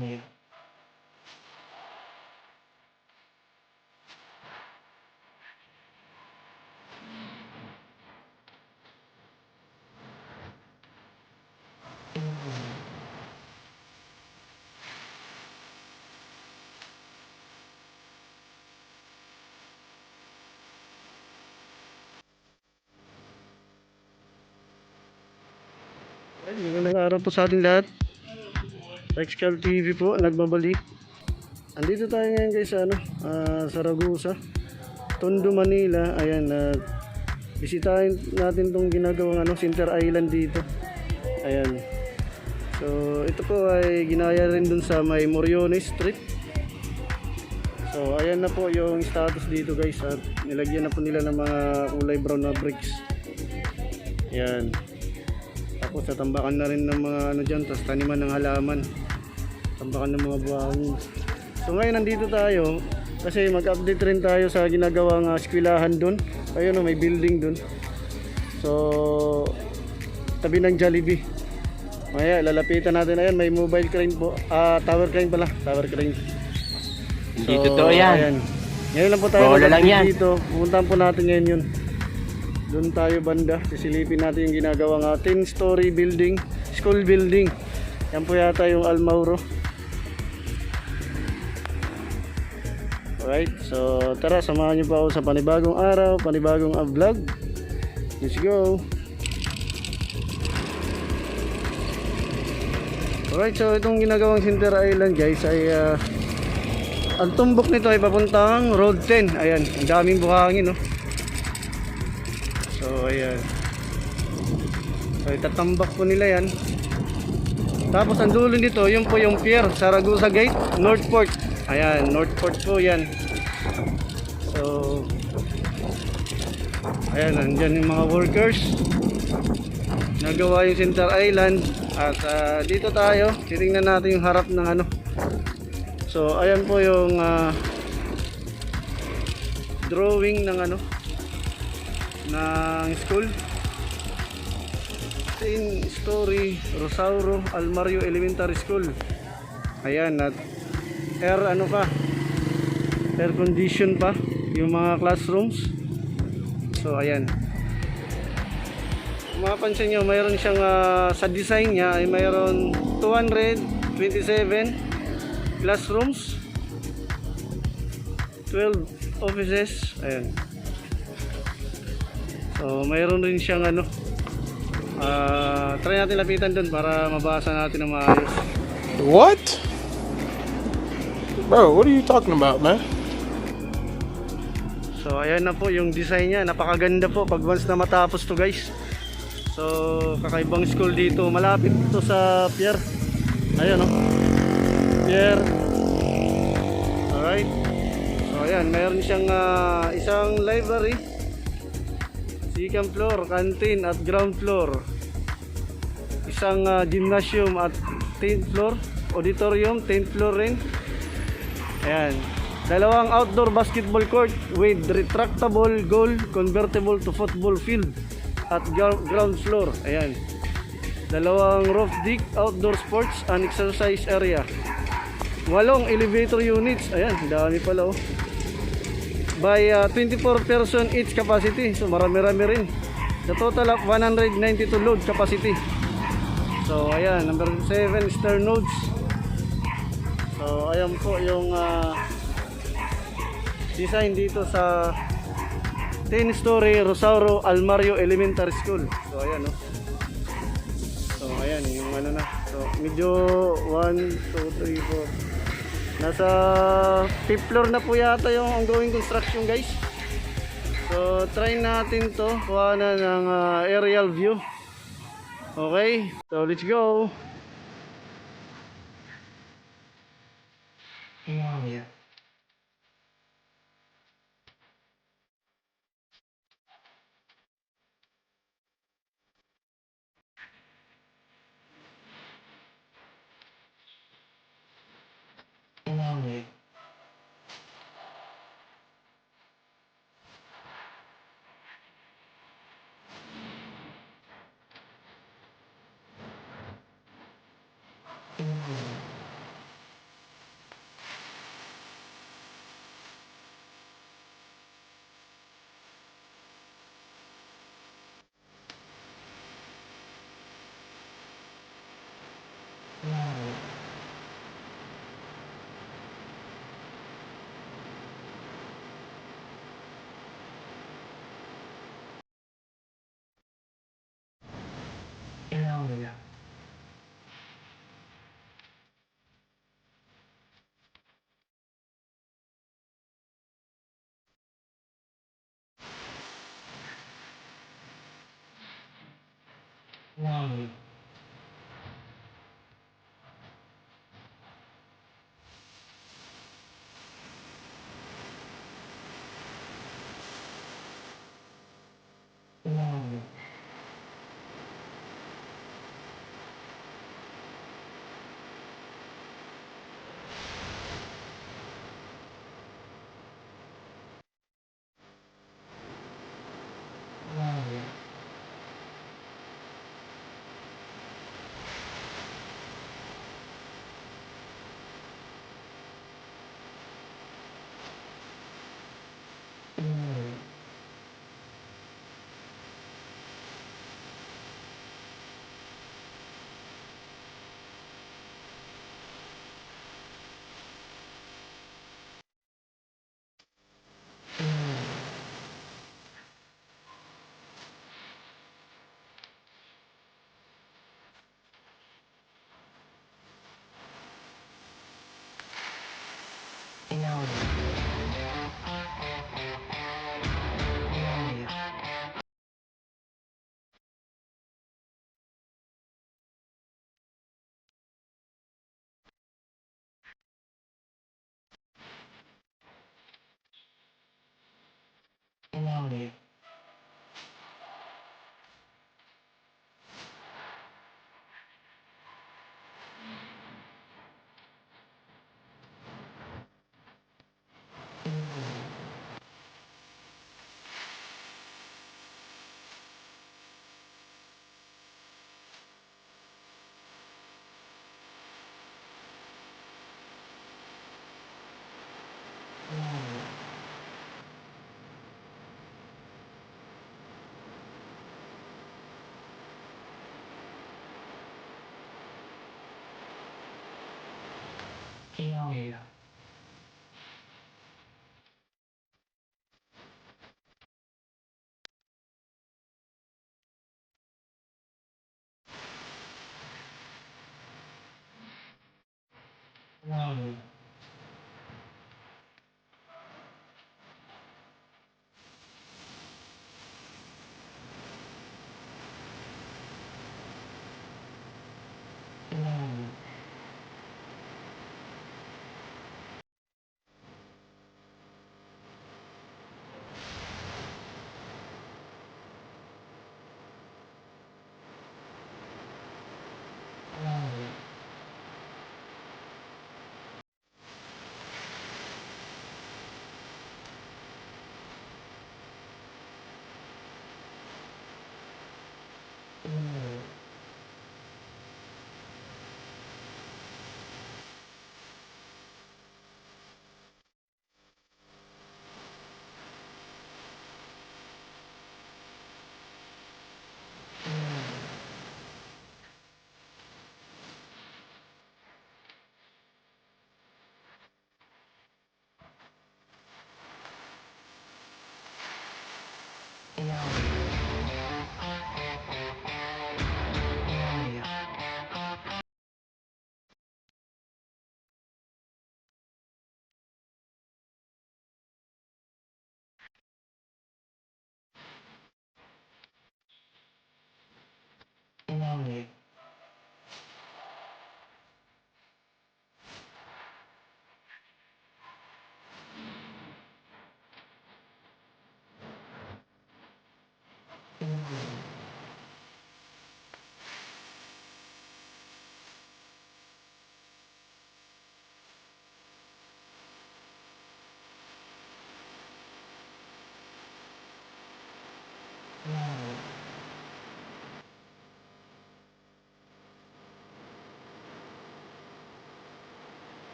Magandang araw po sa ating lahat. Rexcal TV po, nagbabalik. Andito tayo ngayon guys sa Saragusa, Tondo Manila. Ayan, bisitahin natin tong ginagawang Center Island dito. Ayan. So, ito po ay ginaya rin dun sa may Moriones Street. So, ayan na po yung status dito guys. At nilagyan na po nila ng mga kulay brown na bricks. Ayan. Tapos tatambakan na rin ng mga dyan, tapos taniman ng halaman, tambakan ng mga buhangin. So ngayon nandito tayo kasi mag-update rin tayo sa ginagawang eskwelahan dun. Ayun may building dun. So tabi ng Jollibee. Maya lalapitan natin. Ayan, may mobile crane po, tower crane pala, tower crane. Hindi totoo yan. Ayan. Ngayon lang po tayo dito. Pupuntahan po natin ngayon yun. Doon tayo banda, sisilipin natin yung ginagawang 10-story building, school building. Yan po yata yung Almario. Alright, so tara, samahan nyo pa ako sa panibagong araw, panibagong vlog. Let's go. Alright, so itong ginagawang Center Island guys ay ang tumbok nito ay papuntang Road 10. Ayan, ang daming buhangin, no? So ayan. So itatambak po nila yan. Tapos ang dulo nito, yun po yung pier, Saragusa Gate, Northport. Ayan, Northport po yan. So ayan, nandyan yung mga workers. Nagawa yung Center Island. At dito tayo, titingnan natin yung harap ng So ayan po yung drawing ng ng school. 10-story Rosauro Almario Elementary School. Ayan, at air condition pa yung mga classrooms. So ayan, mapapansin nyo, mayroon siyang sa design niya ay mayroon 227 classrooms, 12 offices. Ayan. So mayroon rin siyang try natin lapitan doon para mabasa natin ng maayos. What? Bro, what are you talking about, man? So ayan na po yung design niya, napakaganda po pag once na matapos to guys. So kakaibang school dito, malapit to sa pier. Ayun pier. Alright. So ayan, mayroon siyang isang library, second floor, canteen at ground floor. Isang gymnasium at 10th floor, auditorium, 10th floor rin. Ayan. Dalawang outdoor basketball court with retractable goal, convertible to football field at ground floor. Ayan. Dalawang roof deck, outdoor sports and exercise area. 8 elevator units. Ayan, dami pala by 24 person each capacity. So marami-rami rin. The total of 192 load capacity. So ayan, number 7 star nodes. So ayan po yung design dito sa 10-story Rosauro Almario Elementary School. So ayan So ayan yung So medyo 1, 2, 3, 4. Nasa 5th floor na po yata yung ongoing construction guys. So try natin to, kuha na ng aerial view. Okay, so let's go. Yeah.